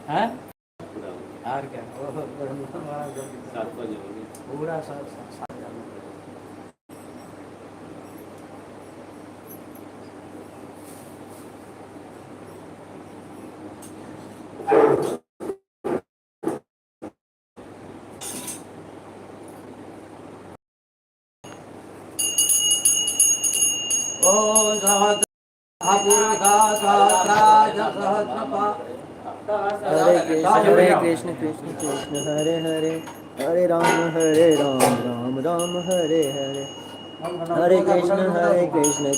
है पूरा हो और क्या गया। 7 बजे हो गया। पूरा साथ हरे कृष्ण कृष्ण कृष्ण हरे हरे, हरे राम राम राम हरे हरे, हरे कृष्ण कृष्ण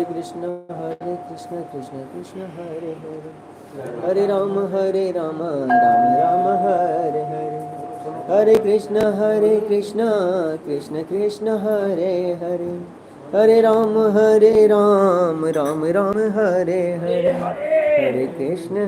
कृष्ण कृष्ण कृष्ण कृष्ण हरे हरे, हरे राम राम राम हरे हरे, हरे कृष्ण कृष्ण कृष्ण हरे हरे, हरे राम राम राम हरे हरे, हरे कृष्ण